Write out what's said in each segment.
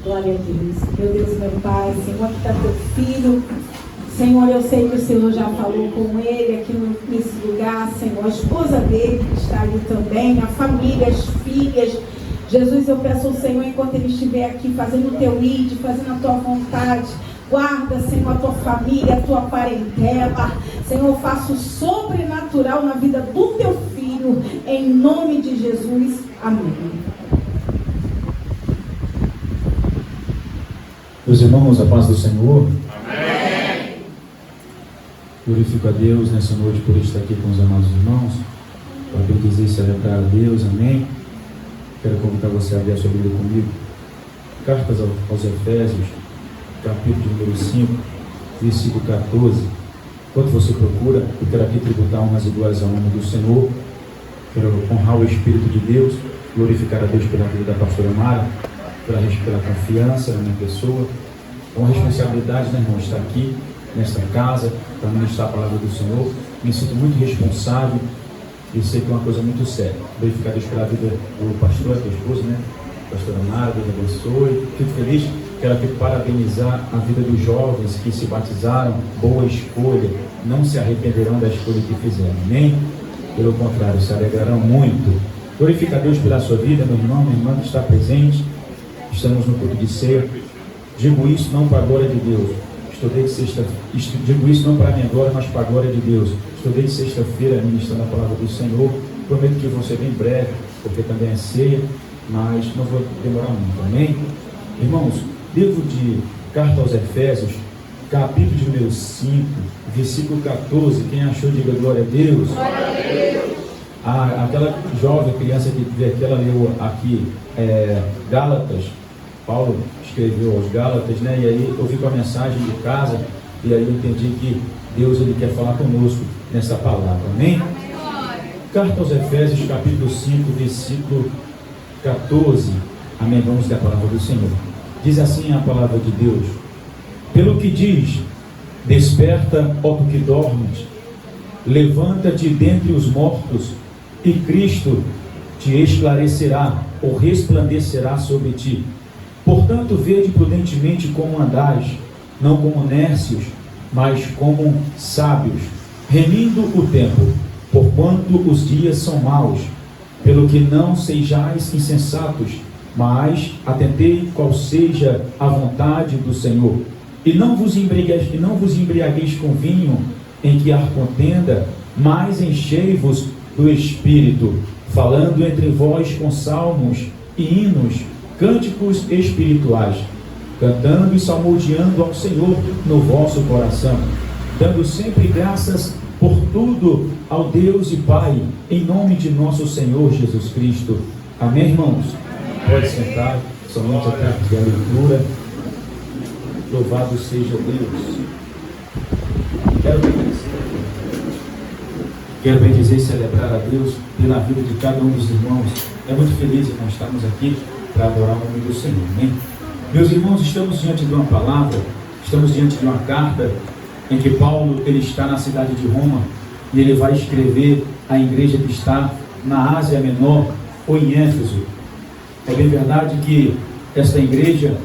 Glória a Deus. Meu Deus, meu Pai, Senhor, aqui está teu filho. Senhor, eu sei que o Senhor já falou com ele aqui nesse lugar, Senhor. A esposa dele que está ali também, a família, as filhas. Jesus, eu peço ao Senhor, enquanto ele estiver aqui fazendo o teu ID, fazendo a tua vontade, guarda, Senhor, a tua família, a tua parentela. Senhor, faça o sobrenatural na vida do teu filho, em nome de Jesus. Amém. Meus irmãos, a paz do Senhor. Amém. Glorifico a Deus nessa noite por estar aqui com os amados irmãos, para bendizer e celebrar a Deus. Amém. Quero convidar você a abrir a sua Bíblia comigo. Cartas aos Efésios, capítulo número 5, versículo 14. Enquanto você procura, eu quero aqui tributar honras e glórias ao nome do Senhor. Quero honrar o Espírito de Deus, glorificar a Deus pela vida da pastora Mara, pela confiança na minha pessoa. É uma responsabilidade, né, irmão, estar aqui nesta casa para ministrar a palavra do Senhor. Me sinto muito responsável e sei que é uma coisa muito séria. Glorificar a Deus pela vida do pastor, da esposa, né? Pastora Mara, Deus abençoe. Fico feliz. Quero aqui parabenizar a vida dos jovens que se batizaram. Boa escolha. Não se arrependerão da escolha que fizeram. Amém? Pelo contrário, se alegrarão muito. Glorifica a Deus pela sua vida, meu irmão, minha irmã que está presente. Estamos no culto de ceia. Digo isso não para a glória de Deus. Digo isso não para a minha glória, mas para a glória de Deus. Estou desde sexta-feira ministrando a palavra do Senhor. Prometo que vou ser bem breve, porque também é ceia, mas não vou demorar muito. Amém? Irmãos, livro de Carta aos Efésios, capítulo de número 5, versículo 14. Quem achou, diga glória a Deus. Glória a Deus. Aquela jovem criança que veio aqui, ela leu aqui Gálatas. Paulo escreveu aos Gálatas, né? E aí eu vi com a mensagem de casa, e aí eu entendi que Deus ele quer falar conosco nessa palavra. Amém? Carta aos Efésios, capítulo 5, versículo 14. Amém? Vamos ler a palavra do Senhor. Diz assim a palavra de Deus: pelo que diz, desperta, ó tu que dormes, levanta-te dentre os mortos, e Cristo te esclarecerá, ou resplandecerá sobre ti. Portanto, vede prudentemente como andais, não como nércios, mas como sábios, remindo o tempo, porquanto os dias são maus. Pelo que não sejais insensatos, mas atentei qual seja a vontade do Senhor. E não vos embriagueis com vinho, em que há contenda, mas enchei-vos do Espírito, falando entre vós com salmos e hinos, cânticos espirituais, cantando e salmodiando ao Senhor no vosso coração, dando sempre graças por tudo ao Deus e Pai, em nome de nosso Senhor Jesus Cristo. Amém, irmãos? Pode sentar, somente até aqui a leitura. Louvado seja Deus. Quero bendizer e celebrar a Deus pela vida de cada um dos irmãos. É muito feliz em estarmos aqui para adorar o nome do Senhor. Amém? Meus irmãos, estamos diante de uma palavra, estamos diante de uma carta em que Paulo ele está na cidade de Roma e ele vai escrever à igreja que está na Ásia Menor ou em Éfeso. É bem verdade que esta igreja,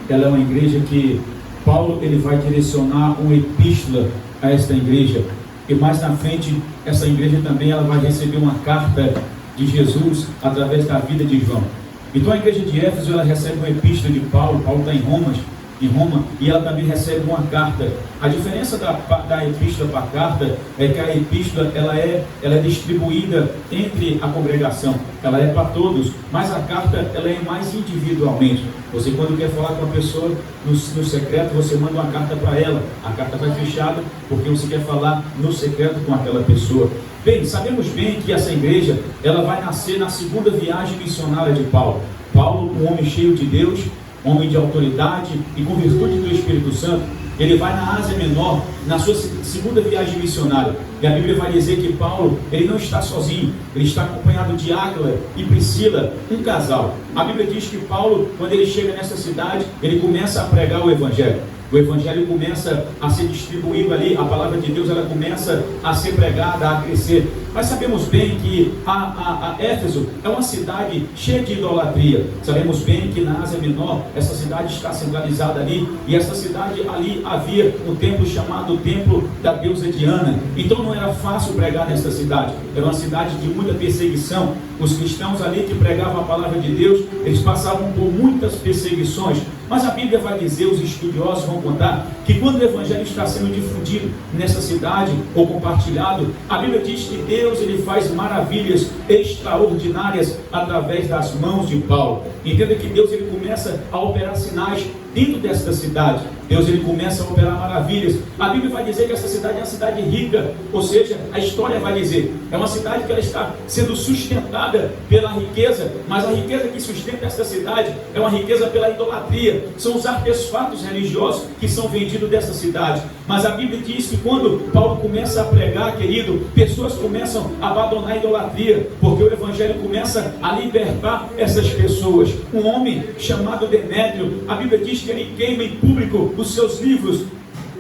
ela é uma igreja que Paulo ele vai direcionar uma epístola a esta igreja, e mais na frente essa igreja também ela vai receber uma carta de Jesus através da vida de João. Então a igreja de Éfeso ela recebe uma epístola de Paulo. Paulo está em Roma, e ela também recebe uma carta. A diferença da epístola para a carta é que a epístola ela é distribuída entre a congregação, ela é para todos, mas a carta ela é mais individualmente. Você, quando quer falar com a pessoa no secreto, você manda uma carta para ela, a carta vai fechada porque você quer falar no secreto com aquela pessoa. Bem, sabemos bem que essa igreja ela vai nascer na segunda viagem missionária de Paulo. Paulo, um homem cheio de Deus, homem de autoridade e com virtude do Espírito Santo, ele vai na Ásia Menor, na sua segunda viagem missionária. E a Bíblia vai dizer que Paulo, ele não está sozinho, ele está acompanhado de Áquila e Priscila, um casal. A Bíblia diz que Paulo, quando ele chega nessa cidade, ele começa a pregar o Evangelho. O Evangelho começa a ser distribuído ali, a palavra de Deus ela começa a ser pregada, a crescer. Mas sabemos bem que a Éfeso é uma cidade cheia de idolatria. Sabemos bem que na Ásia Menor, essa cidade está centralizada ali, e essa cidade ali havia um templo chamado Templo da deusa Diana. Então não era fácil pregar nessa cidade, era uma cidade de muita perseguição. Os cristãos ali que pregavam a palavra de Deus, eles passavam por muitas perseguições. Mas a Bíblia vai dizer, os estudiosos vão contar, que quando o Evangelho está sendo difundido nessa cidade, ou compartilhado, a Bíblia diz que Deus ele faz maravilhas extraordinárias através das mãos de Paulo. Entenda que Deus ele começa a operar sinais dentro desta cidade. Deus ele começa a operar maravilhas. A Bíblia vai dizer que essa cidade é uma cidade rica, ou seja, a história vai dizer, é uma cidade que ela está sendo sustentada pela riqueza, mas a riqueza que sustenta esta cidade é uma riqueza pela idolatria. São os artefatos religiosos que são vendidos dessa cidade. Mas a Bíblia diz que quando Paulo começa a pregar, querido, pessoas começam a abandonar a idolatria, porque o Evangelho começa a libertar essas pessoas. Um homem chamado Demétrio, a Bíblia diz que ele queima em público os seus livros,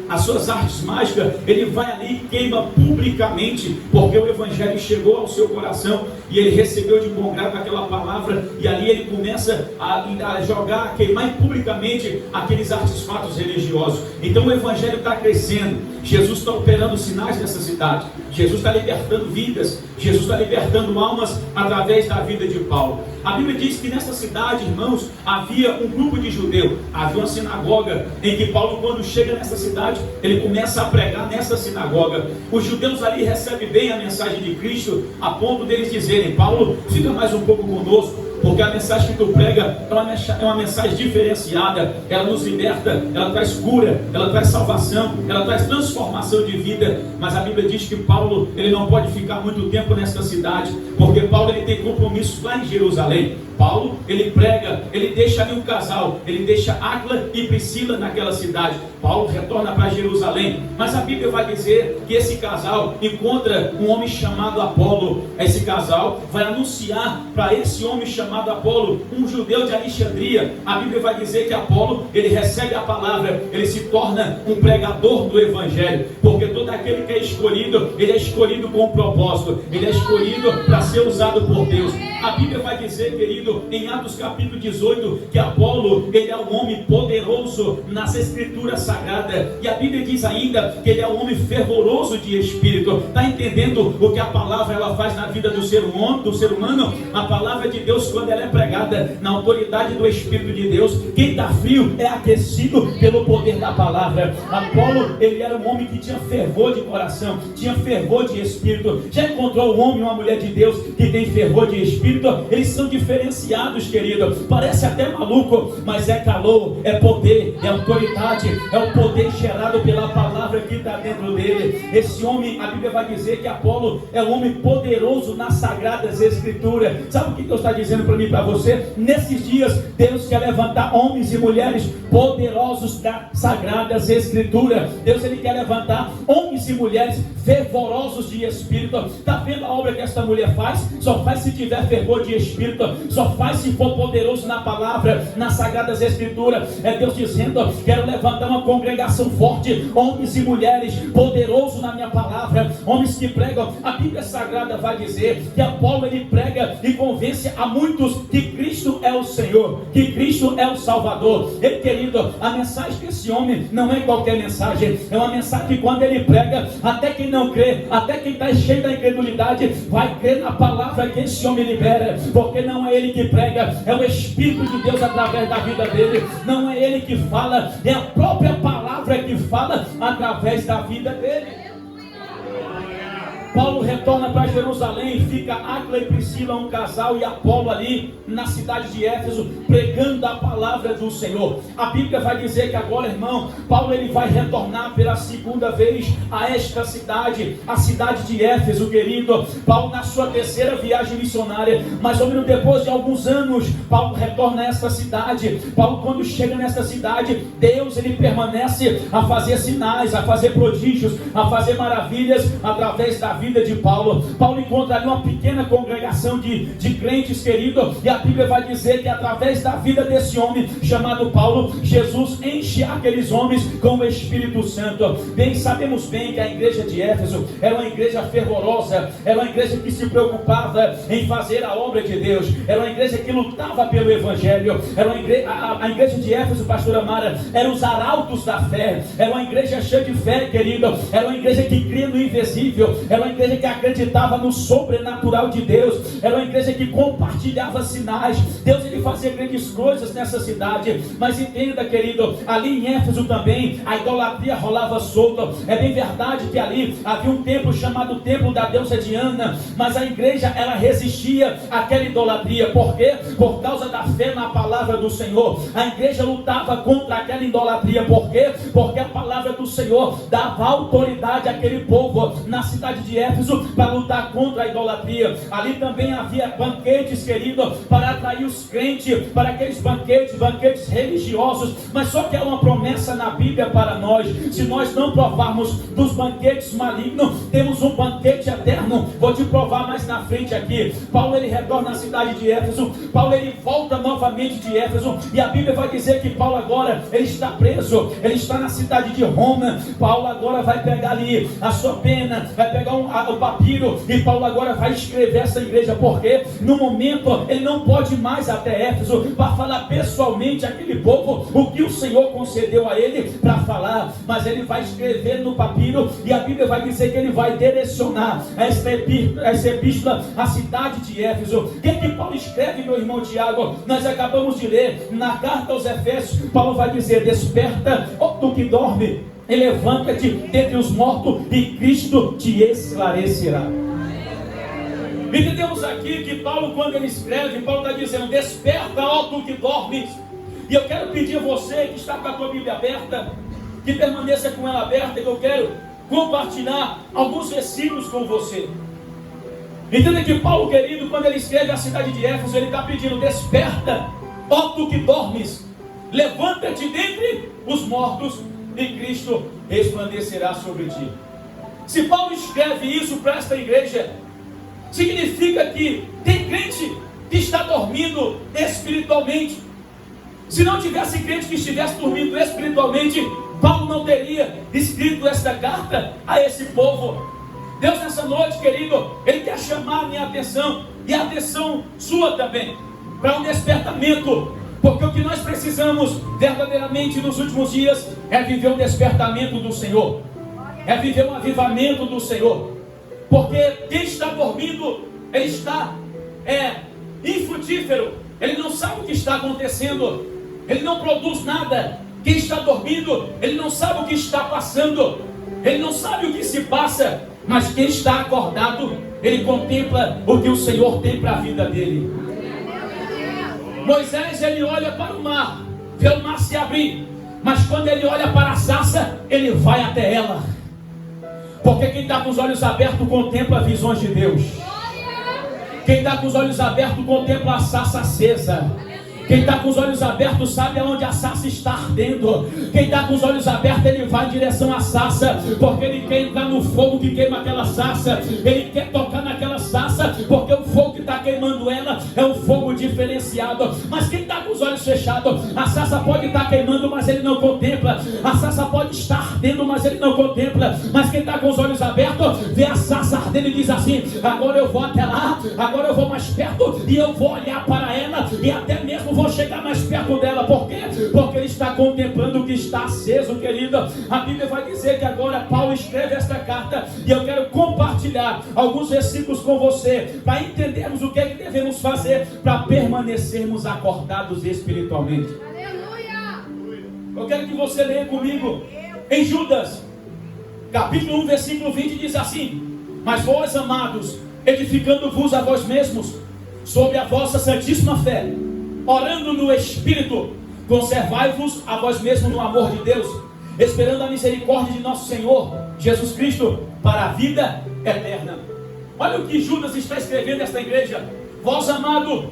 as suas artes mágicas, ele vai ali e queima publicamente, porque o Evangelho chegou ao seu coração, e ele recebeu de bom grado aquela palavra, e ali ele começa a jogar, a queimar publicamente aqueles artefatos religiosos. Então o Evangelho está crescendo, Jesus está operando sinais nessa cidade, Jesus está libertando vidas, Jesus está libertando almas através da vida de Paulo. A Bíblia diz que nessa cidade, irmãos, havia um grupo de judeus, havia uma sinagoga, em que Paulo, quando chega nessa cidade, ele começa a pregar nessa sinagoga. Os judeus ali recebem bem a mensagem de Cristo, a ponto deles dizerem: Paulo, fica mais um pouco conosco, porque a mensagem que tu prega é uma mensagem diferenciada, ela nos liberta, ela traz cura, ela traz salvação, ela traz transformação de vida. Mas a Bíblia diz que Paulo, ele não pode ficar muito tempo nesta cidade, porque Paulo ele tem compromissos lá em Jerusalém. Paulo, ele prega, ele deixa ali um casal, ele deixa Áquila e Priscila naquela cidade. Paulo retorna para Jerusalém, mas a Bíblia vai dizer que esse casal encontra um homem chamado Apolo. Esse casal vai anunciar para esse homem chamado Apolo, um judeu de Alexandria. A Bíblia vai dizer que Apolo, ele recebe a palavra, ele se torna um pregador do Evangelho, porque todo aquele que é escolhido, ele é escolhido com um propósito, ele é escolhido para ser usado por Deus. A Bíblia vai dizer, querido, em Atos capítulo 18, que Apolo, ele é um homem poderoso nas escrituras sagradas, e a Bíblia diz ainda que ele é um homem fervoroso de espírito. Está entendendo o que a palavra ela faz na vida do ser humano? A palavra de Deus, quando ela é pregada na autoridade do Espírito de Deus, quem está frio é aquecido pelo poder da palavra. Apolo, ele era um homem que tinha fervor de coração, tinha fervor de espírito. Já encontrou um homem e uma mulher de Deus que tem fervor de espírito? Eles são diferenciados, querido. Parece até maluco, mas é calor, é poder, é autoridade, é o poder gerado pela palavra que está dentro dele. Esse homem, a Bíblia vai dizer que Apolo é um homem poderoso nas sagradas escrituras. Sabe o que Deus está dizendo para mim e para você? Nesses dias, Deus quer levantar homens e mulheres poderosos das sagradas escrituras. Deus ele quer levantar homens e mulheres fervorosos de espírito. Está vendo a obra que esta mulher faz? Só faz se tiver fervor de espírito, só faz se for poderoso na palavra, nas sagradas escrituras. É Deus dizendo: quero levantar uma congregação forte, homens e mulheres poderosos na minha palavra, homens que pregam. A Bíblia Sagrada vai dizer que Apolo ele prega e convence a muitos que Cristo é o Senhor, que Cristo é o Salvador. Ele, querido, a mensagem desse homem não é qualquer mensagem, é uma mensagem que quando ele prega, até quem não crê, até quem está cheio da incredulidade, vai crer na palavra que esse homem libera, porque não é ele que prega, é o Espírito de Deus através da vida dele. Não é ele que fala, é a própria palavra que fala através da vida dele. Paulo retorna para Jerusalém, fica Áquila e Priscila, um casal, e Apolo ali na cidade de Éfeso, pregando a palavra do Senhor. A Bíblia vai dizer que agora, irmão, Paulo ele vai retornar pela segunda vez a esta cidade, a cidade de Éfeso, querido. Paulo na sua terceira viagem missionária, mais ou menos depois de alguns anos, Paulo retorna a esta cidade. Paulo, quando chega nesta cidade, Deus ele permanece a fazer sinais, a fazer prodígios, a fazer maravilhas através da vida de Paulo. Paulo encontra ali uma pequena congregação de crentes, querido, e a Bíblia vai dizer que através da vida desse homem chamado Paulo, Jesus enche aqueles homens com o Espírito Santo. Bem, sabemos bem que a igreja de Éfeso era uma igreja fervorosa, era uma igreja que se preocupava em fazer a obra de Deus, era uma igreja que lutava pelo Evangelho, era uma igreja, a igreja de Éfeso, pastora Mara, eram os arautos da fé, era uma igreja cheia de fé, querido, era uma igreja que cria no invisível, era uma igreja que acreditava no sobrenatural de Deus, era uma igreja que compartilhava sinais. Deus, ele fazia grandes coisas nessa cidade. Mas entenda, querido, ali em Éfeso também a idolatria rolava solta. É bem verdade que ali havia um templo chamado templo da deusa Diana, mas a igreja, ela resistia àquela idolatria. Por quê? Por causa da fé na palavra do Senhor. A igreja lutava contra aquela idolatria. Por quê? Porque a palavra do Senhor dava autoridade àquele povo na cidade de Éfeso para lutar contra a idolatria. Ali também havia banquetes, querido, para atrair os crentes, para aqueles banquetes religiosos. Mas só que há uma promessa na Bíblia para nós: se nós não provarmos dos banquetes malignos, temos um banquete eterno. Vou te provar mais na frente aqui. Paulo, ele retorna à cidade de Éfeso. Paulo, ele volta novamente de Éfeso, e a Bíblia vai dizer que Paulo agora, ele está preso, ele está na cidade de Roma. Paulo agora vai pegar ali a sua pena, vai pegar o papiro, e Paulo agora vai escrever essa igreja, porque no momento ele não pode mais até Éfeso para falar pessoalmente àquele povo o que o Senhor concedeu a ele para falar, mas ele vai escrever no papiro, e a Bíblia vai dizer que ele vai direcionar essa epístola à cidade de Éfeso. O que Paulo escreve, meu irmão Tiago? Nós acabamos de ler na carta aos Efésios. Paulo vai dizer: desperta, ó tu que dorme, e levanta-te dentre os mortos, e Cristo te esclarecerá. Entendemos aqui que Paulo, quando ele escreve, Paulo está dizendo: desperta, ó tu que dormes. E eu quero pedir a você que está com a tua Bíblia aberta, que permaneça com ela aberta, que eu quero compartilhar alguns versículos com você. Entenda que Paulo, querido, quando ele escreve a cidade de Éfeso, ele está pedindo: desperta, ó tu que dormes, levanta-te dentre os mortos, e Cristo resplandecerá sobre ti. Se Paulo escreve isso para esta igreja, significa que tem crente que está dormindo espiritualmente. Se não tivesse crente que estivesse dormindo espiritualmente, Paulo não teria escrito esta carta a esse povo. Deus, nessa noite, querido, ele quer chamar a minha atenção, e a atenção sua também, para um despertamento. Porque o que nós precisamos verdadeiramente nos últimos dias é viver um despertamento do Senhor, é viver um avivamento do Senhor. Porque quem está dormindo, ele está infrutífero, ele não sabe o que está acontecendo, ele não produz nada. Quem está dormindo, ele não sabe o que está passando, ele não sabe o que se passa. Mas quem está acordado, ele contempla o que o Senhor tem para a vida dele. Moisés, ele olha para o mar, vê o mar se abrir, mas quando ele olha para a sarça, ele vai até ela. Porque quem está com os olhos abertos contempla visões de Deus. Quem está com os olhos abertos contempla a sarça acesa. Quem está com os olhos abertos sabe aonde a sarça está ardendo. Quem está com os olhos abertos, ele vai em direção à sarça, porque ele quer entrar no fogo que queima aquela sarça. Ele quer tocar naquela sarça, porque o fogo que está queimando ela é um fogo diferenciado. Mas quem está com os olhos fechados, a sarça pode estar queimando, mas ele não contempla. A sarça pode estar ardendo, mas ele não contempla. Mas quem está com os olhos abertos, vê a sarça ardendo e diz assim: agora eu vou até lá, agora eu vou mais perto, e eu vou olhar para ela, e até mesmo vou chegar mais perto dela. Por quê? Porque ele está contemplando o que está aceso, querido. A Bíblia vai dizer que agora Paulo escreve esta carta, e eu quero compartilhar alguns versículos com você, para entendermos o que é que devemos fazer para permanecermos acordados espiritualmente. Aleluia! Eu quero que você leia comigo em Judas, capítulo 1, versículo 20, diz assim: mas vós, amados, edificando-vos a vós mesmos sobre a vossa santíssima fé, orando no Espírito, conservai-vos a vós mesmos no amor de Deus, esperando a misericórdia de nosso Senhor Jesus Cristo para a vida eterna. Olha o que Judas está escrevendo nesta igreja: vós, amado,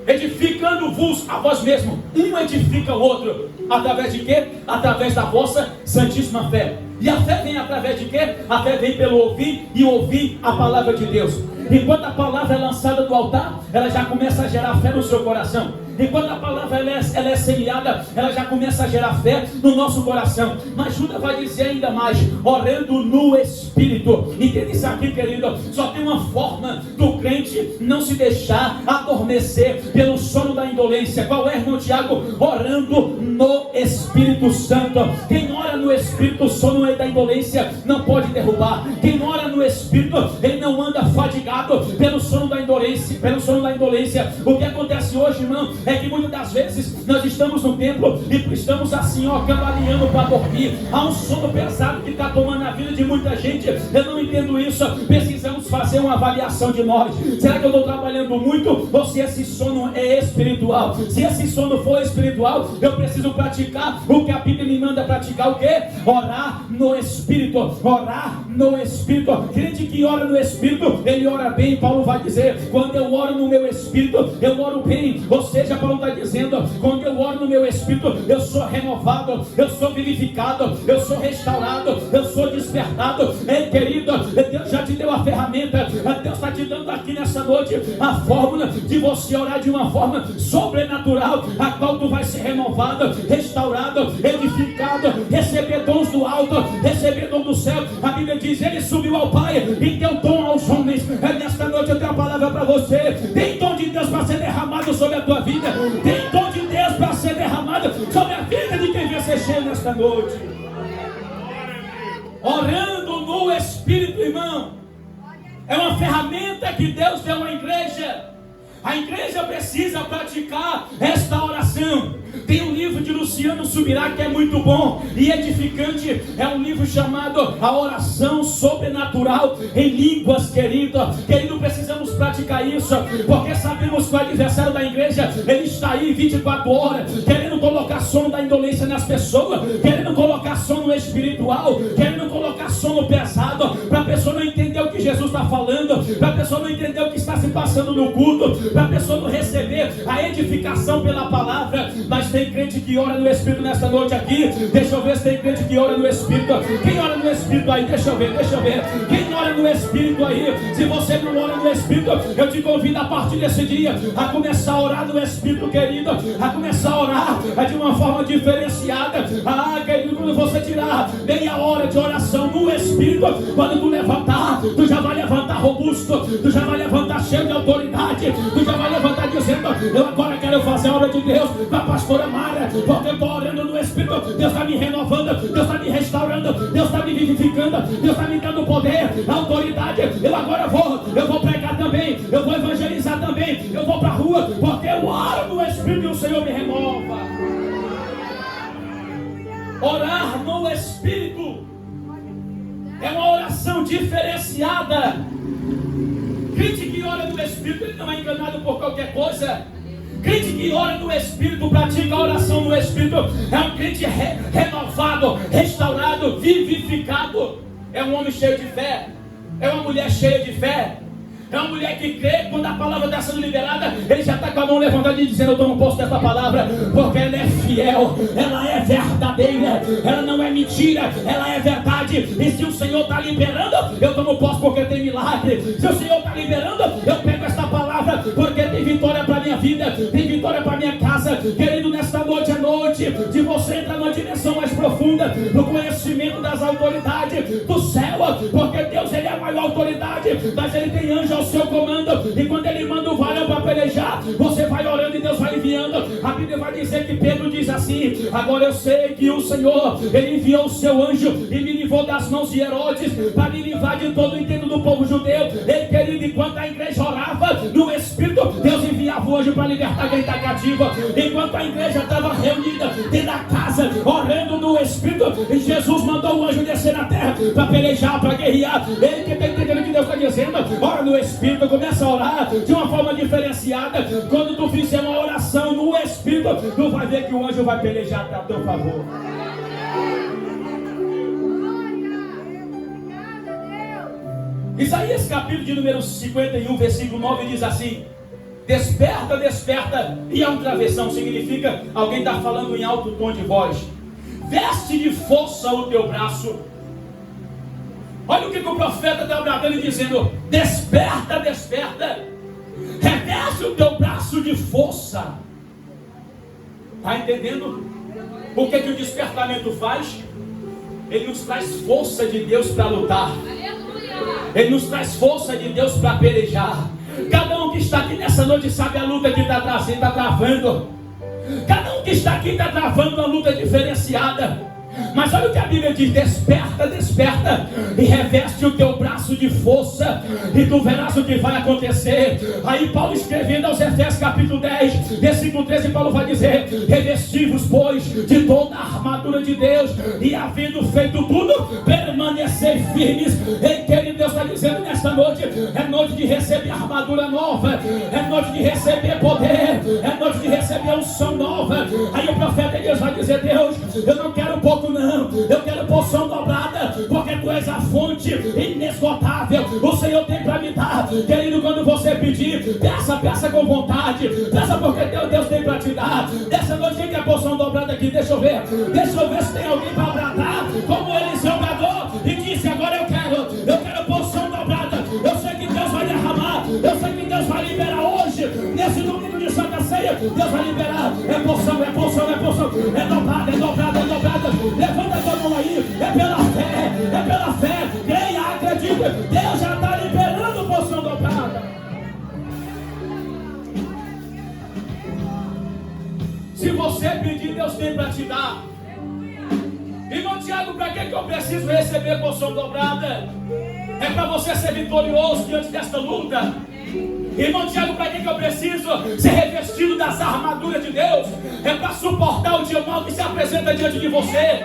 edificando-vos a vós mesmos. Um edifica o outro, através de quê? Através da vossa santíssima fé. E a fé vem através de quê? A fé vem pelo ouvir e ouvir a palavra de Deus. Enquanto a palavra é lançada do altar, ela já começa a gerar fé no seu coração. Enquanto a palavra ela é semeada, ela já começa a gerar fé no nosso coração. Mas Judas vai dizer ainda mais, orando no Espírito. Entende isso aqui, querido? Só tem uma forma do crente não se deixar adormecer pelo sono da indolência. Qual é, irmão Tiago? Orando no Espírito Santo. Quem ora no Espírito, o sono da indolência não pode derrubar. Quem ora no Espírito, ele não anda fadigado pelo sono da indolência. O que acontece hoje, irmão, é que muitas das vezes nós estamos no templo e estamos assim, ó, cambaleando para dormir. Há um sono pesado que está tomando a vida de muita gente. Eu não entendo isso. Precisamos fazer uma avaliação de nós. Será que eu estou trabalhando muito ou se esse sono é espiritual? Se esse sono for espiritual, eu preciso praticar o que a Bíblia me manda praticar. O quê? Orar no Espírito. Orar no Espírito. Crente que ora no Espírito, ele ora bem. Paulo vai dizer, quando eu oro no meu Espírito, eu oro bem. Ou seja, Paulo está dizendo, quando eu oro no meu Espírito, eu sou renovado, eu sou vivificado, eu sou restaurado, eu sou despertado. Ei, querido, Deus já te deu a ferramenta. Deus está te dando aqui nessa noite a fórmula de você orar de uma forma sobrenatural, a qual tu vai ser renovado, restaurado, edificado, receber dons do alto, receber dom do céu. A Bíblia diz, ele subiu ao Pai e deu dom aos homens. Nesta noite eu tenho uma palavra para você. Tem dom de Deus para ser derramado sobre a tua vida. Tem dom de Deus para ser derramado sobre a vida de quem vai ser cheio nesta noite. Orando no Espírito, irmão, é uma ferramenta que Deus deu à igreja. A igreja precisa praticar esta oração. Tem um livro de Luciano Subirá que é muito bom e edificante. É um livro chamado A Oração Sobrenatural em Línguas, querido. Querido, precisamos praticar isso, porque sabemos que o adversário da igreja, ele está aí 24 horas, querendo colocar sono da indolência nas pessoas, querendo colocar sono espiritual, querendo colocar sono pesado, para a pessoa não entender o que Jesus está falando, para a pessoa não entender o que está se passando no culto, para a pessoa não receber a edificação pela palavra. Mas tem crente que ora no Espírito nesta noite aqui. Deixa eu ver se tem crente que ora no Espírito. Quem ora no Espírito aí? Deixa eu ver. Quem ora no Espírito aí? Se você não ora no Espírito, eu te convido a partir desse dia a começar a orar no Espírito, querido. A começar a orar de uma forma diferenciada. Querido, quando você tirar meia hora de oração no Espírito, quando tu levantar, tu já vai levantar robusto, tu já vai levantar cheio de autoridade, tu já vai levantar dizendo, eu agora quero fazer a obra de Deus com a pastora Mara, porque eu estou orando no Espírito. Deus está me renovando, Deus está me restaurando, Deus está me vivificando, Deus está me dando poder, autoridade. Eu agora vou pregar também, eu vou evangelizar também, eu vou para a rua, porque eu oro no Espírito e o Senhor me renova. Orar no Espírito é uma oração diferenciada. Crente que ora no Espírito, ele não é enganado por qualquer coisa. Crente que ora no Espírito, pratica a oração no Espírito, é um crente renovado, restaurado, vivificado. É um homem cheio de fé, é uma mulher cheia de fé, é uma mulher que crê. Quando a palavra está sendo liberada, ele já está com a mão levantada e dizendo, eu tomo posse dessa palavra, porque ela é fiel, ela é verdadeira, ela não é mentira, ela é verdade. E se o Senhor está liberando, eu tomo posse porque tem milagre. Se o Senhor está liberando, eu pego esta palavra, porque tem vitória para minha vida, tem vitória para minha casa. Querido, nesta noite é noite de você entrar numa direção mais profunda, no conhecimento das autoridades do céu, porque Deus, ele é a maior autoridade, mas ele tem anjo ao seu comando, e quando ele manda o varão para pelejar, você vai orando e Deus vai enviando. A Bíblia vai dizer que Pedro diz assim, agora eu sei que o Senhor, ele enviou o seu anjo e me livrou das mãos de Herodes, para me livrar de todo o intento do povo judeu. Ele, querido, enquanto a igreja orava no Espírito, Deus enviava o anjo para libertar quem está cativo. Enquanto a igreja estava reunida dentro da casa, orando no Espírito, e Jesus mandou o anjo descer na terra para pelejar, para guerrear. Ele que está entendendo o que Deus está dizendo, ora no Espírito, começa a orar de uma forma diferenciada. Quando tu fizer uma oração no Espírito, tu vai ver que o anjo vai pelejar a teu favor. Isaías capítulo de número 51, versículo 9 diz assim, desperta, desperta. E é um travessão, significa alguém está falando em alto tom de voz. Veste de força o teu braço Olha o que o profeta está bradando e dizendo: desperta, desperta, reveste o teu braço de força. Está entendendo o que o despertamento faz? Ele nos traz força de Deus para lutar. Ele nos traz força de Deus para pelejar. Cada um que está aqui nessa noite sabe a luta que está travando. Cada um que está aqui está travando uma luta diferenciada. Mas olha o que a Bíblia diz: desperta, desperta, e reveste o teu braço de força, e tu verás o que vai acontecer. Aí Paulo, escrevendo aos Efésios capítulo 10, versículo 13, Paulo vai dizer: revesti-vos, pois, de toda a armadura de Deus, e havendo feito tudo, permanecer firmes em que Deus está dizendo nesta noite. É noite de receber armadura nova, é noite de receber poder, é noite de receber unção nova. Aí o profeta Deus vai dizer: Deus, eu não quero pouco não, eu quero porção dobrada, porque tu és a fonte inesgotável. O Senhor tem para me dar, querido. Quando você pedir, peça com vontade, peça porque Deus tem para te dar. Dessa noite quem quer porção dobrada aqui? Deixa eu ver se tem alguém para bradar como Eliseu bradou e disse: agora eu quero porção dobrada. Eu sei que Deus vai derramar, eu sei que Deus vai liberar hoje, nesse domingo de Santa Ceia. Deus vai liberar, é porção, é dobrada. Levanta a tua mão aí, é pela fé, creia, acredita, Deus já está liberando porção dobrada. Se você pedir, Deus tem para te dar. Irmão Tiago, para que eu preciso receber porção dobrada? É para você ser vitorioso diante desta luta. Irmão Tiago, para que eu preciso ser revestido das armaduras de Deus? É para suportar o dia mau que se apresenta diante de você.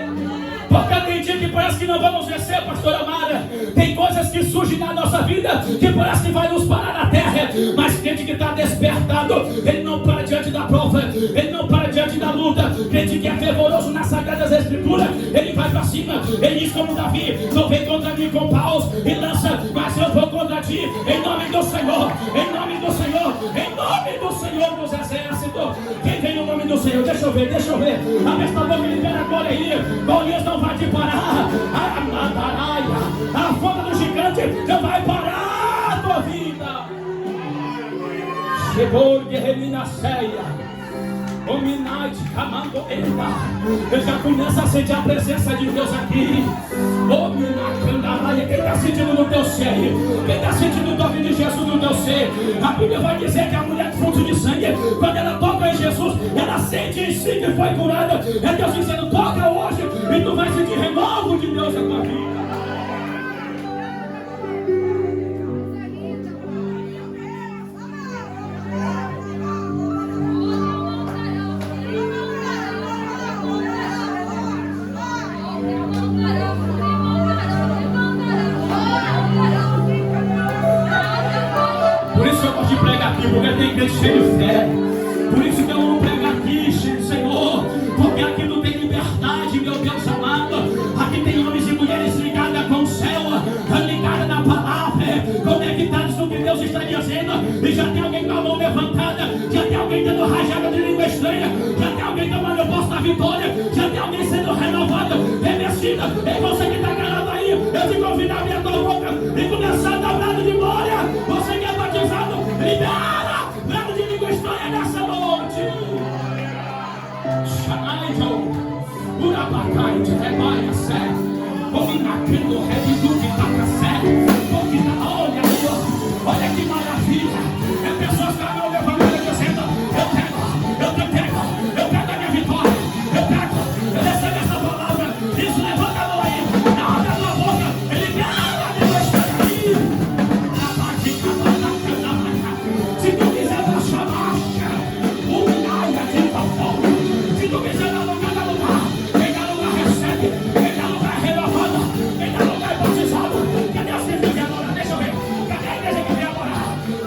Porque tem dia que parece que não vamos vencer, pastora Mara. Tem coisas que surgem na nossa vida que parece que vai nos parar na terra. Mas crente que está despertado, ele não para diante da prova, ele não para diante da luta. Crente que é fervoroso nas Sagradas Escrituras, ele vai para cima. Ele diz como Davi: não vem contra mim com paus e lança, mas eu vou contra ti, em nome do Senhor, em nome do Senhor, em nome do Senhor dos Exércitos. Quem vem no nome do Senhor? Deixa eu ver. Abre esta boca e libera agora aí. Golias não vai te parar. A fome do gigante não vai parar a tua vida. Chegou guerreira ceia. Dominai-te, camando enda. Eu já começo a sentir a presença de Deus aqui. Quem está sentindo no teu ser? Quem está sentindo o toque de Jesus no teu ser? A Bíblia vai dizer que a mulher de fluxo de sangue, quando ela toca em Jesus, ela sente em si que foi curada. É Deus dizendo: toca hoje e tu vai sentir renovo de Deus na tua vida. Porque tem crente cheio de fé. Por isso que eu amo pregar aqui, Senhor. Porque aqui não tem liberdade, meu Deus amado. Aqui tem homens e mulheres ligadas com o céu, ligadas na palavra, conectados no que Deus está dizendo. E já tem alguém com a mão levantada, já tem alguém dando rajada de língua estranha, já tem alguém tomando o posto da vitória, já tem alguém sendo renovado, revestido. É você que está calado aí. Eu te convido a abrir a tua boca e começar a dar brado de glória. Você que é batizado, libera brado de língua estranha nessa noite. Urabacai, rebaia, sé. Ominacrindo, rebidu, que taca, sé. Olha que maravilha. É pessoas que estão levantando e dizendo: eu pego a minha vitória. Eu recebo essa palavra. Isso, levanta a mão aí. Abre a tua boca. Ele grava a língua estranha aí. Se tu quiser baixar, baixa. Humilha, que tal forma. Se tu quiser dar lugar, dá lugar. Quem dá lugar recebe. Quem dá lugar é renovado. Quem dá lugar é batizado. Cadê as igrejas que agora? Deixa eu ver. Cadê a igreja que vem agora?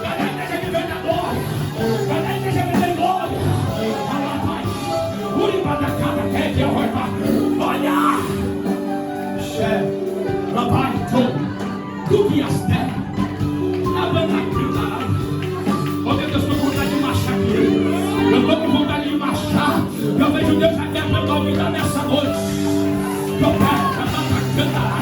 Cadê a igreja que vem da glória? Cadê a igreja que vem glória? Olha, pai. Uriba da casa, quer que eu vou lá? Olha! Chefe, papai, tu que as terras. Oh, meu Deus, estou com vontade de marchar aqui. Eu estou com vontade de marchar. Eu vejo Deus já quebrando a vida nessa noite. Eu quero cantar.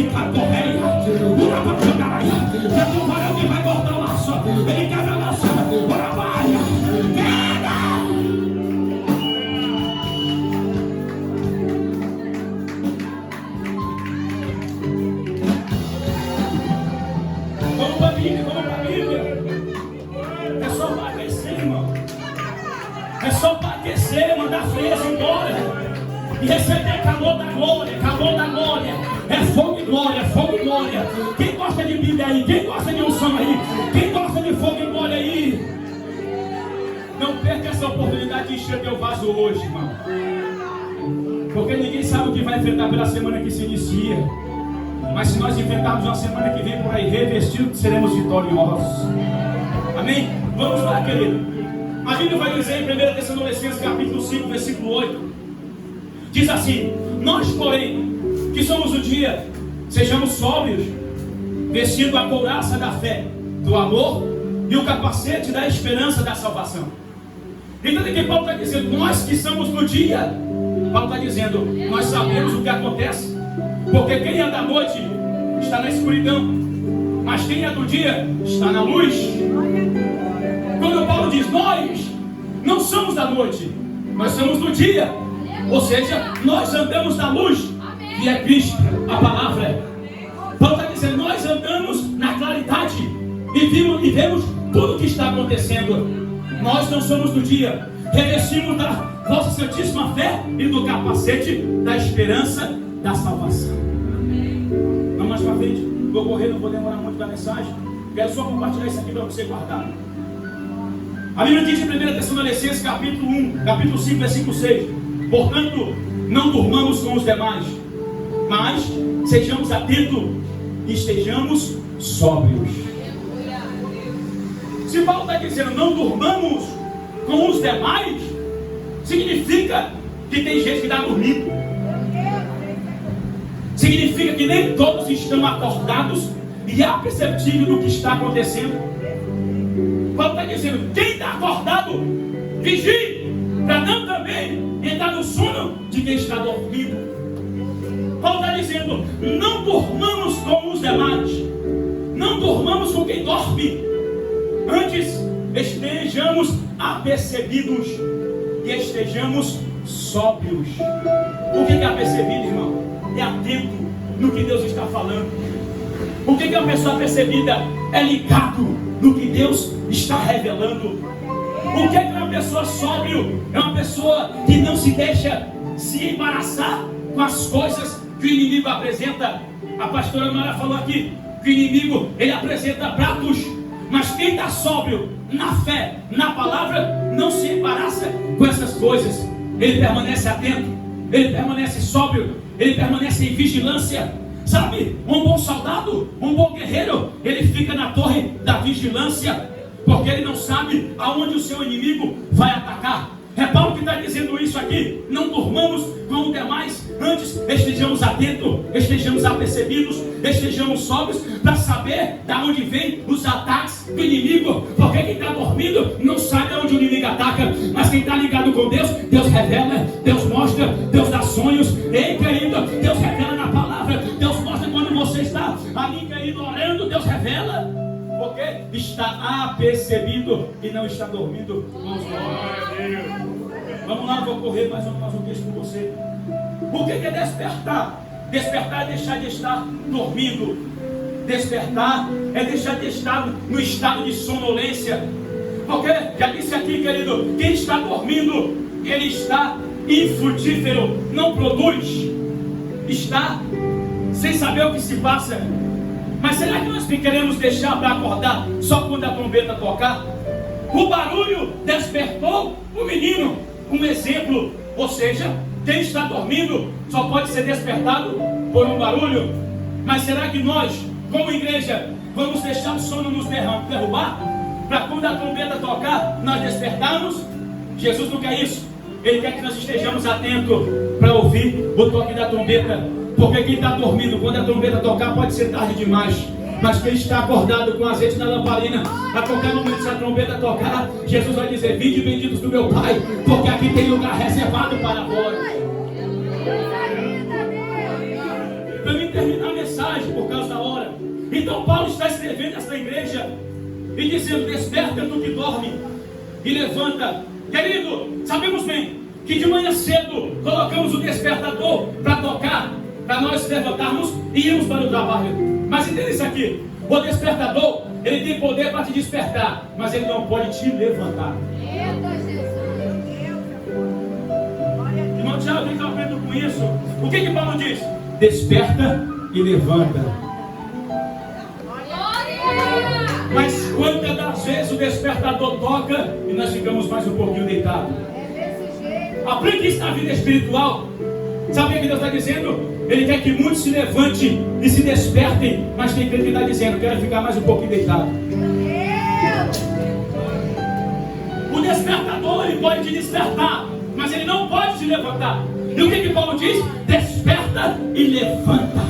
ficar correia. Pura para jogar. É o varão que vai cortar o laço. Ele quebra o laço. Bora, vai. Vamos para a Bíblia. É só para aquecer, irmão. É só para aquecer, mandar frieza embora. E receber calor da glória, calor da glória. É fogo e glória, fogo e glória. Quem gosta de Bíblia aí? Quem gosta de unção aí? Quem gosta de fogo e glória aí? Não perca essa oportunidade de encher teu vaso hoje, irmão. Porque ninguém sabe o que vai enfrentar pela semana que se inicia. Mas se nós enfrentarmos uma semana que vem por aí revestido, seremos vitoriosos. Amém? Vamos lá, querido. A Bíblia vai dizer em 1 Tessalonicenses capítulo 5, versículo 8. Diz assim: nós, porém, que somos do dia, sejamos sóbrios, vestindo a couraça da fé, do amor e o capacete da esperança da salvação. Então aqui Paulo está dizendo, nós que somos do dia, Paulo está dizendo, nós sabemos o que acontece, porque quem é da noite está na escuridão, mas quem é do dia está na luz. Quando Paulo diz, nós não somos da noite, nós somos do dia, ou seja, nós andamos na luz, que é Cristo, a palavra. Paulo está dizendo, nós andamos na claridade e vemos tudo o que está acontecendo. Nós não somos do dia, revestimos da vossa santíssima fé e do capacete da esperança da salvação. Vamos mais para frente, vou correr, não vou demorar muito da mensagem. Quero só compartilhar isso aqui para você guardar. A Bíblia diz em 1 Tessalonicenses capítulo 5, versículo 6: portanto, não durmamos com os demais, mas sejamos atentos e estejamos sóbrios. Se Paulo está dizendo não durmamos com os demais, significa que tem gente que está dormindo. Significa que nem todos estão acordados e aperceptíveis do que está acontecendo. Paulo está dizendo, quem está acordado, vigie, para não também entrar no sono de quem está dormindo. Paulo está dizendo, não dormamos com os demais, não dormamos com quem dorme. Antes estejamos apercebidos e estejamos sóbrios. O que é apercebido, irmão? É atento no que Deus está falando. O que é uma pessoa apercebida? É ligado no que Deus está revelando. O que é uma pessoa sóbrio? É uma pessoa que não se deixa se embaraçar com as coisas que o inimigo apresenta. A pastora Mara falou aqui que o inimigo, ele apresenta pratos, mas quem está sóbrio na fé, na palavra, não se embaraça com essas coisas. Ele permanece atento, ele permanece sóbrio, ele permanece em vigilância. Sabe, um bom soldado, um bom guerreiro, ele fica na torre da vigilância, porque ele não sabe aonde o seu inimigo vai atacar. É Paulo que está dizendo isso aqui. Não durmamos com os demais, antes estejamos atentos, estejamos apercebidos, estejamos sóbrios, para saber de onde vem os ataques do inimigo. Porque quem está dormindo não sabe de onde o inimigo ataca, mas quem está ligado com Deus, Deus revela, Deus mostra, Deus dá sonhos. Ei, querido, Deus revela na palavra, Deus mostra quando você está ali, querido, orando, Deus revela. Porque está apercebido e não está dormindo com os olhos. Vamos lá, vou correr mais um texto com você. O que é despertar? Despertar é deixar de estar dormindo. Despertar é deixar de estar no estado de sonolência. Porque, já disse aqui, querido, quem está dormindo, ele está infrutífero, não produz, está sem saber o que se passa. Mas será que nós queremos deixar para acordar só quando a trombeta tocar? O barulho despertou o menino. Um exemplo, ou seja, quem está dormindo só pode ser despertado por um barulho. Mas será que nós, como igreja, vamos deixar o sono nos derrubar? Para quando a trombeta tocar, nós despertarmos? Jesus não quer isso. Ele quer que nós estejamos atentos para ouvir o toque da trombeta. Porque quem está dormindo, quando a trombeta tocar, pode ser tarde demais. Mas quem está acordado com azeite na lamparina, a qualquer momento, se a trombeta tocar, Jesus vai dizer, vinde benditos do meu Pai, porque aqui tem lugar reservado para vós. Para mim terminar a mensagem por causa da hora. Então Paulo está escrevendo essa igreja e dizendo: desperta tu que dorme e levanta. Querido, sabemos bem que de manhã cedo colocamos o despertador para tocar, para nós levantarmos e irmos para o trabalho. Mas entenda isso aqui: o despertador, ele tem poder para te despertar, mas ele não pode te levantar. Irmão Tiago, quem está aprendendo com isso? O que Paulo diz? Desperta e levanta. Mas quantas das vezes o despertador toca e nós ficamos mais um pouquinho deitados? Aprende isso na vida espiritual. Sabe o que Deus está dizendo? Ele quer que muitos se levantem e se despertem, mas tem crente que está dizendo: quero ficar mais um pouquinho deitado. O despertador, ele pode te despertar, mas ele não pode te levantar. E o que Paulo diz? Desperta e levanta.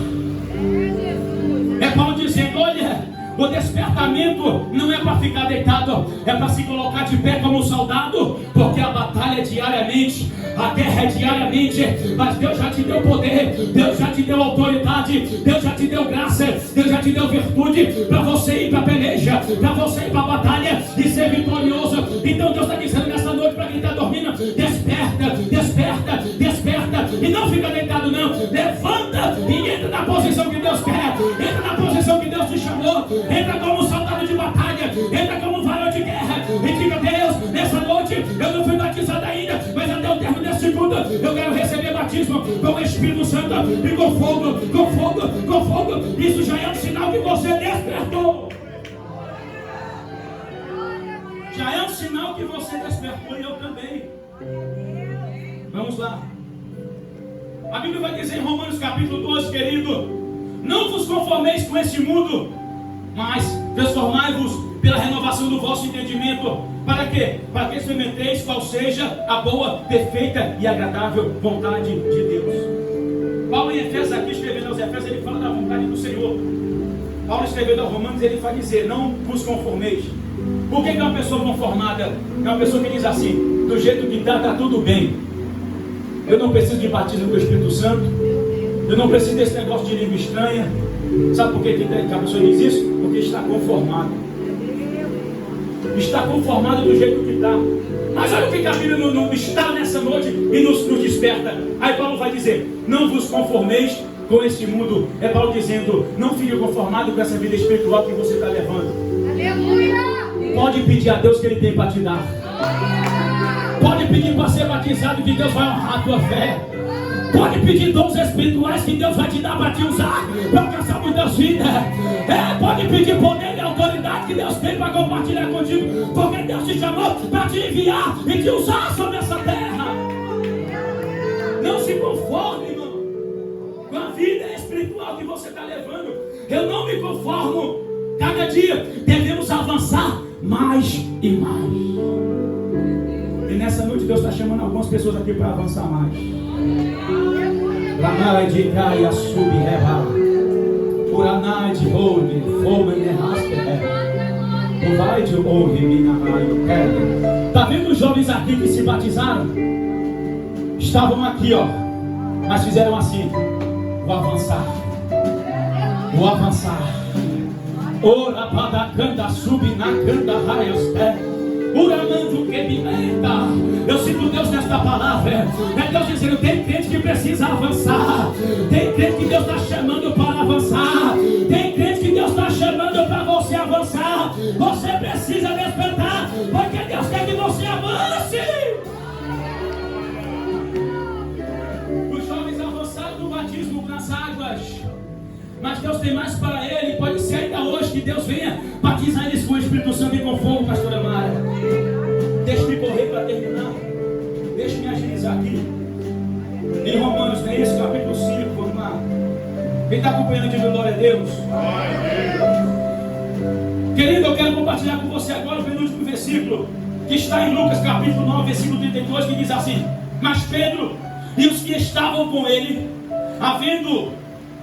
É Paulo dizendo: olha, o despertamento não é para ficar deitado, é para se colocar de pé como um soldado, porque a batalha é diariamente, a guerra é diariamente. Mas Deus já te deu poder, Deus já te deu autoridade, Deus já te deu graça, Deus já te deu virtude para você ir para a peleja, para você ir para a batalha e ser vitorioso. Então Deus está dizendo nessa noite para quem está dormindo: desperta, desperta, desperta, e não fica deitado não, levanta e entra na posição que Deus quer, entra na posição que Deus te chamou. Entra como um soldado de batalha, entra como um varão de guerra e diga: Deus, nessa noite eu não fui batizado ainda, mas até o termo desse culto eu quero receber batismo com o Espírito Santo e com fogo, com fogo, com fogo. Isso já é um sinal que você despertou. Já é um sinal que você despertou, e eu também. Vamos lá. A Bíblia vai dizer em Romanos capítulo 12, querido: não vos conformeis com este mundo, mas transformai-vos pela renovação do vosso entendimento. Para quê? Para que experimenteis qual seja a boa, perfeita e agradável vontade de Deus. Paulo em Efésios, aqui escrevendo aos Efésios, ele fala da vontade do Senhor. Paulo escrevendo aos Romanos, ele vai dizer: não vos conformeis. Por que é uma pessoa conformada? É uma pessoa que diz assim: do jeito que está tudo bem. Eu não preciso de batismo do Espírito Santo, eu não preciso desse negócio de língua estranha. Sabe por que a pessoa diz isso? Porque está conformado. Está conformado do jeito que está. Mas olha o que a Bíblia não está nessa noite e nos desperta. Aí Paulo vai dizer: não vos conformeis com este mundo. É Paulo dizendo: não fique conformado com essa vida espiritual que você está levando. Aleluia! Pode pedir a Deus que Ele tem para te dar. Pode pedir para ser batizado, que Deus vai honrar a tua fé. Pode pedir dons espirituais que Deus vai te dar para te usar, para alcançar muitas vidas. Pode pedir poder e autoridade que Deus tem para compartilhar contigo, porque Deus te chamou para te enviar e te usar sobre essa terra. Não se conforme, irmão, com a vida espiritual que você está levando. Eu não me conformo. Cada dia devemos avançar mais e mais. E nessa noite Deus está chamando algumas pessoas aqui para avançar mais. Ranai de Gaia Subheva, Uranai de Ode, Fome Nerraste, Uvai de Ode, Minaraio, Tá vendo os jovens aqui que se batizaram? Estavam aqui, ó, mas fizeram assim: vou avançar, vou avançar. Ora pada canta, subina canta, raios, Uramando que pimenta. Eu sinto Deus nesta palavra. É Deus dizendo: tem crente que precisa avançar. Tem crente que Deus está chamando para avançar. Tem crente que Deus está chamando para você avançar. Você precisa despertar, porque Deus quer que você avance. Os jovens avançaram no batismo nas águas, mas Deus tem mais para ele. Pode ser ainda hoje que Deus venha batizar eles com o Espírito Santo e com fogo, pastora Mara. Deixe-me correr para terminar. Deixe-me agilizar aqui. Em Romanos, não é isso? Capítulo 5, vamos lá. Quem está acompanhando, diga glória a Deus. Querido, eu quero compartilhar com você agora o penúltimo versículo, que está em Lucas capítulo 9, versículo 32, que diz assim: mas Pedro e os que estavam com ele, havendo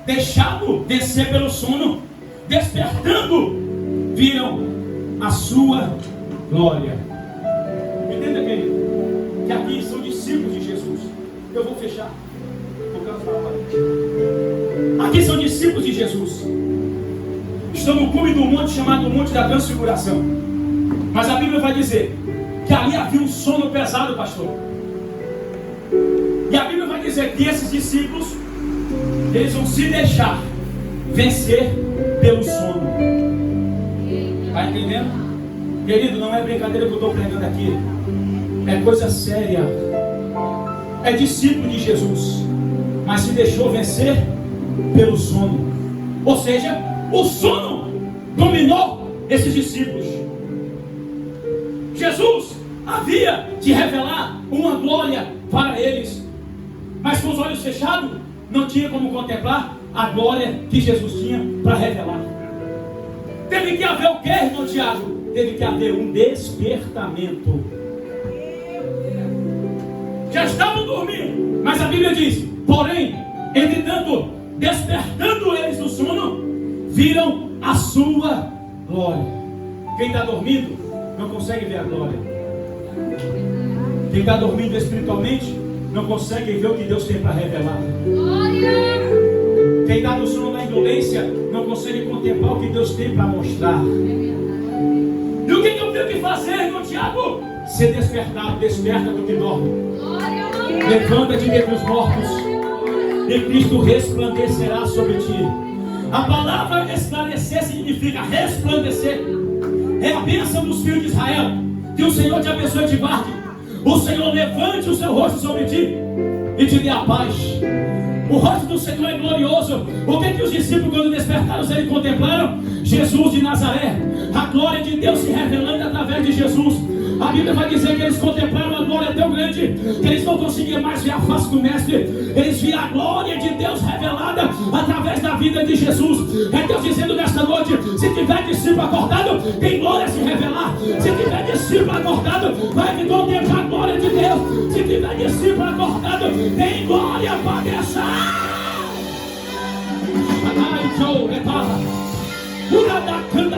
deixado descer pelo sono, despertando, viram a sua glória. Entenda, querido, que aqui são discípulos de Jesus. Eu vou fechar por causa da palavra. Aqui são discípulos de Jesus. Estão no cume do monte chamado Monte da Transfiguração. Mas a Bíblia vai dizer que ali havia um sono pesado, pastor. E a Bíblia vai dizer que esses discípulos, eles vão se deixar vencer pelo sono. Está entendendo? Querido, não é brincadeira que eu estou pregando aqui. É coisa séria. É discípulo de Jesus, mas se deixou vencer pelo sono. Ou seja, o sono dominou esses discípulos. Jesus havia de revelar uma glória para eles, mas com os olhos fechados não tinha como contemplar a glória que Jesus tinha para revelar. Teve que haver o que, irmão Tiago? Teve que haver um despertamento. Já estavam dormindo, mas a Bíblia diz: porém, entretanto, despertando eles do sono, viram a sua glória. Quem está dormindo não consegue ver a glória. Quem está dormindo espiritualmente não consegue ver o que Deus tem para revelar. Quem está no sono da indolência não consegue contemplar o que Deus tem para mostrar. E o que eu tenho que fazer, irmão Tiago? Ser despertado. Desperta do que dorme. Levanta de entre os mortos, e Cristo resplandecerá sobre ti. A palavra esclarecer significa resplandecer. É a bênção dos filhos de Israel. Que o Senhor te abençoe e te guarde. O Senhor levante o seu rosto sobre ti e te dê a paz. O rosto do Senhor é glorioso. O que os discípulos, quando despertaram, eles contemplaram? Jesus de Nazaré. A glória de Deus se revelando através de Jesus. A Bíblia vai dizer que eles contemplaram a glória tão grande que eles não conseguiam mais ver a face do Mestre. Eles viram a glória de Deus revelada através da vida de Jesus. É Deus dizendo nesta noite: se tiver discípulo acordado, tem glória a se revelar. Se tiver discípulo acordado, vai contemplar a glória de Deus. Se tiver discípulo acordado, tem glória para deixar.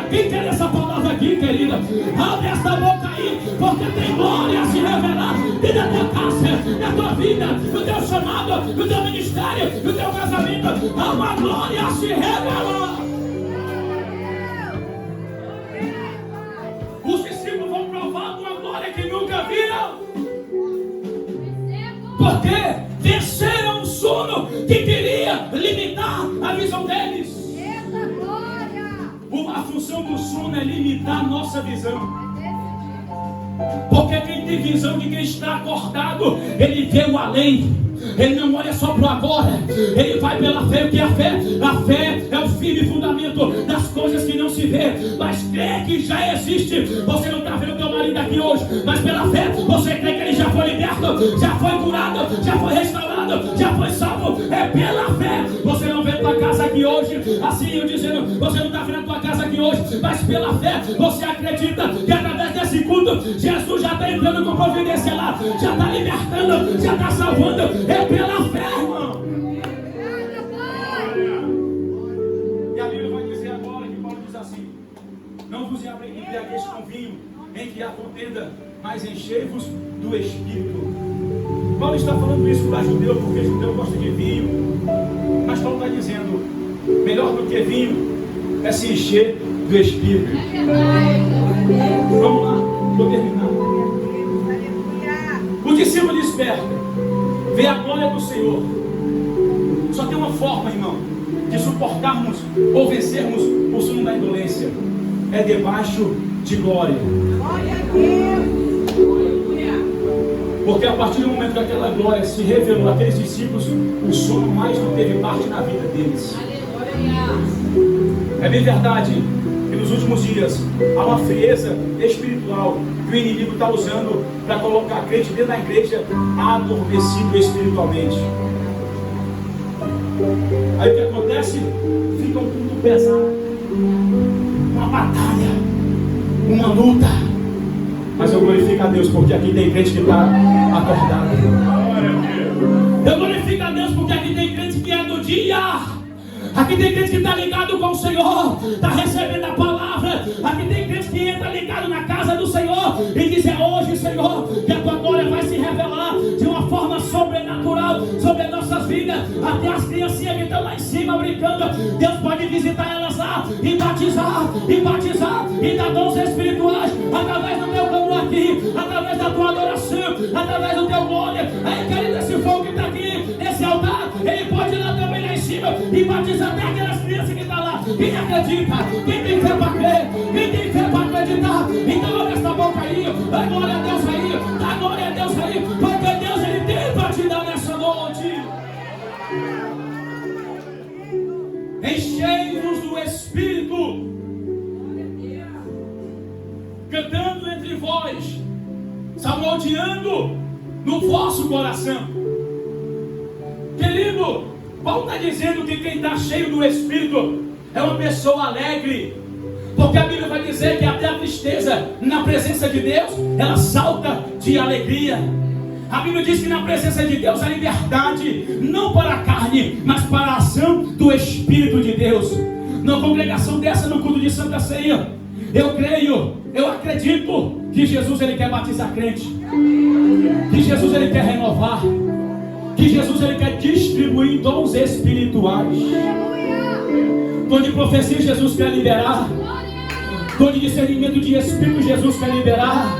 Quem quer essa palavra aqui, querida? Abre essa boca aí, porque tem glória a se revelar. E na tua casa, na tua vida, no teu chamado, no teu ministério, no teu casamento, há uma glória a se revelar. Os discípulos vão provar uma glória que nunca viram, porque venceram o sono que queria limitar a visão deles. A função do sono é limitar a nossa visão. Porque quem tem visão de quem está acordado, ele vê o além. Ele não olha só para o agora. Ele vai pela fé. O que é a fé? A fé é o firme fundamento das coisas que não se vê, mas crê que já existe. Você não está vendo o teu marido aqui hoje, mas pela fé você crê que ele já foi liberto, já foi curado, já foi restaurado, já foi salvo. É pela fé. Você não vê tua casa aqui hoje, assim eu dizendo, você não está vendo a tua casa aqui hoje, mas pela fé você acredita que através desse culto Jesus já está entrando com providência lá, já está libertando, já está salvando. É pela fé, irmão. E a Bíblia vai dizer agora que Paulo diz assim: não vos embriagueis com vinho, em que há contenda, mas enchei-vos do Espírito. Paulo está falando isso para judeu, porque judeu gosta de vinho. Mas Paulo está dizendo: melhor do que vinho é se encher do Espírito. Vamos lá, vou terminar. O discípulo desperta, vê a glória do Senhor. Só tem uma forma, irmão, de suportarmos ou vencermos o sono da indolência: é debaixo de glória. Glória a Deus. Porque a partir do momento que aquela glória se revelou àqueles discípulos, o sono mais não teve parte na vida deles. É bem verdade que nos últimos dias há uma frieza espiritual que o inimigo está usando para colocar a crente dentro da igreja adormecido espiritualmente. Aí o que acontece? Fica um culto pesado, uma batalha, uma luta. Mas eu glorifico a Deus porque aqui tem crente que está acordado. Eu glorifico a Deus porque aqui tem crente que é do dia. Aqui tem crente que está ligado com o Senhor, está recebendo a palavra. Aqui tem crente que entra ligado na casa do Senhor e diz: é hoje, Senhor, que a tua glória vai se revelar de uma forma sobrenatural sobre as nossas vidas. Até as criancinhas que estão lá em cima brincando e batizar, e dar dons espirituais, através do meu clamor aqui, através da tua adoração, através do teu nome. Aí, querido, esse fogo que está aqui, esse altar, ele pode ir lá também lá em cima e batizar até aquelas crianças que estão lá. Quem acredita, quem tem fé para crer, quem tem fé para acreditar, então abre essa boca aí, dá glória a Deus aí, dá glória a Deus aí, porque Deus ele tem para te dar nessa noite. Enchei-vos do Espírito, cantando entre vós, salmodiando no vosso coração. Querido, Paulo está dizendo que quem está cheio do Espírito é uma pessoa alegre, porque a Bíblia vai dizer que até a tristeza na presença de Deus, ela salta de alegria. A Bíblia diz que na presença de Deus há liberdade, não para a carne, mas para a ação do Espírito de Deus. Na congregação dessa, no culto de Santa Ceia, eu creio, eu acredito que Jesus ele quer batizar crente, que Jesus ele quer renovar, que Jesus ele quer distribuir dons espirituais. Dom de profecia Jesus quer liberar, dom de discernimento de Espírito Jesus quer liberar,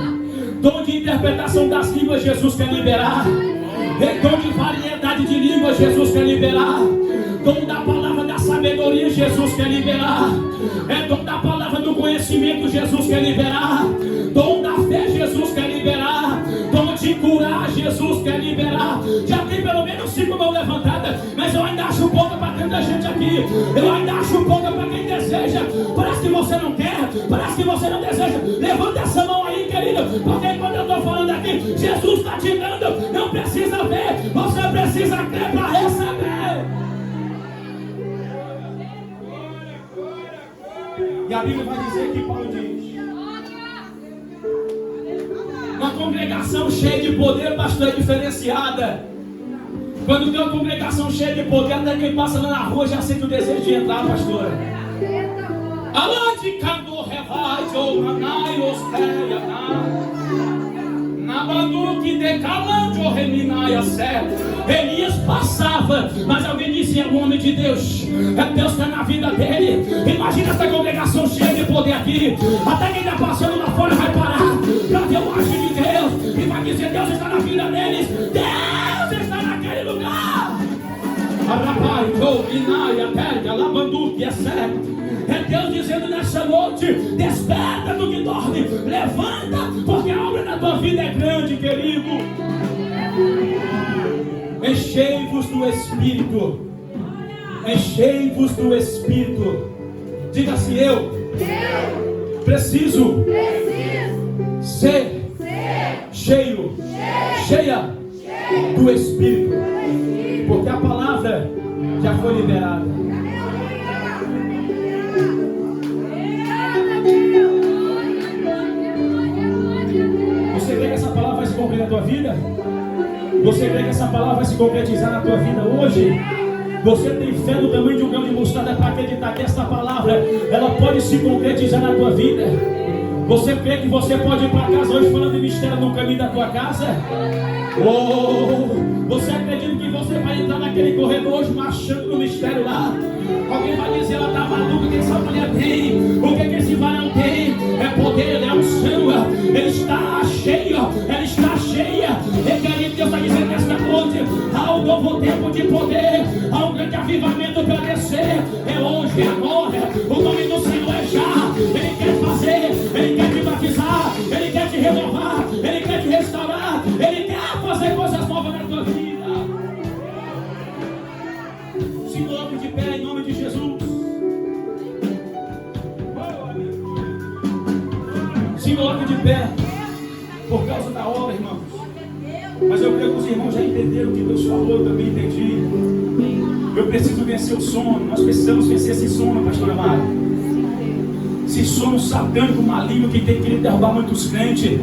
dom de interpretação das línguas Jesus quer liberar, dom de variedade de línguas Jesus quer liberar, dom da palavra da sabedoria Jesus quer liberar, dom da palavra do conhecimento Jesus quer liberar, dom da fé Jesus quer liberar, dom de curar Jesus quer liberar. Já tem pelo menos 5 mãos levantadas, mas eu ainda acho pouca para tanta gente aqui, eu ainda acho pouca para quem deseja. Parece que você não quer, parece que você não deseja. Levanta essa mão aí, querido, porque quando eu estou falando aqui, Jesus está te dando, não precisa ver, você precisa crer para receber. E a Bíblia vai dizer que Paulo diz: uma congregação cheia de poder, pastor, é diferenciada. Quando tem uma congregação cheia de poder, até quem passa lá na rua já sente o desejo de entrar, pastor. Aonde cantou revais ou nanaios na banduque de calante ou reminaia certo. Elias passava, mas alguém disse: é o homem de Deus, é Deus que está na vida dele. Imagina essa congregação cheia de poder aqui, até quem está passando lá fora vai parar para ver o agir de Deus e vai dizer: Deus está na vida deles, Deus está naquele lugar. É Deus dizendo nessa noite: desperta do que dorme, levanta, porque a obra na tua vida é grande, querido. Enchei-vos do Espírito, enchei-vos do Espírito. Diga assim: eu preciso ser cheio, cheia do Espírito, porque a palavra já foi liberada. Você crê que essa palavra vai se cumprir na tua vida? Você crê que essa palavra vai se concretizar na tua vida hoje? Você tem fé do tamanho de um grão de mostarda para acreditar que essa palavra ela pode se concretizar na tua vida? Você crê que você pode ir para casa hoje falando de mistério no caminho da tua casa? Você acredita que você vai entrar naquele corredor hoje marchando no mistério lá? Alguém vai dizer: ela está maluca, o que essa mulher tem? O que esse varão tem? É poder, é unção, ele está cheio, ela está cheia. E querido, Deus está dizendo nesta noite: há um novo tempo de poder, há um grande avivamento para descer. É hoje, é agora, o nome do Senhor é já. Ele quer fazer, ele quer te batizar, ele quer te renovar, ele quer te restaurar, ele quer fazer coisas novas na tua vida. Se coloque de pé em nome de Jesus. Se coloque de pé por causa da obra, irmãos. Mas eu creio que os irmãos já entenderam o que Deus falou, eu também entendi. Eu preciso vencer o sono. Nós precisamos vencer esse sono, pastor amado. Esse sono satânico, maligno que tem querido derrubar muitos crentes.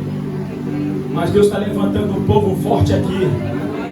Mas Deus está levantando um povo forte aqui.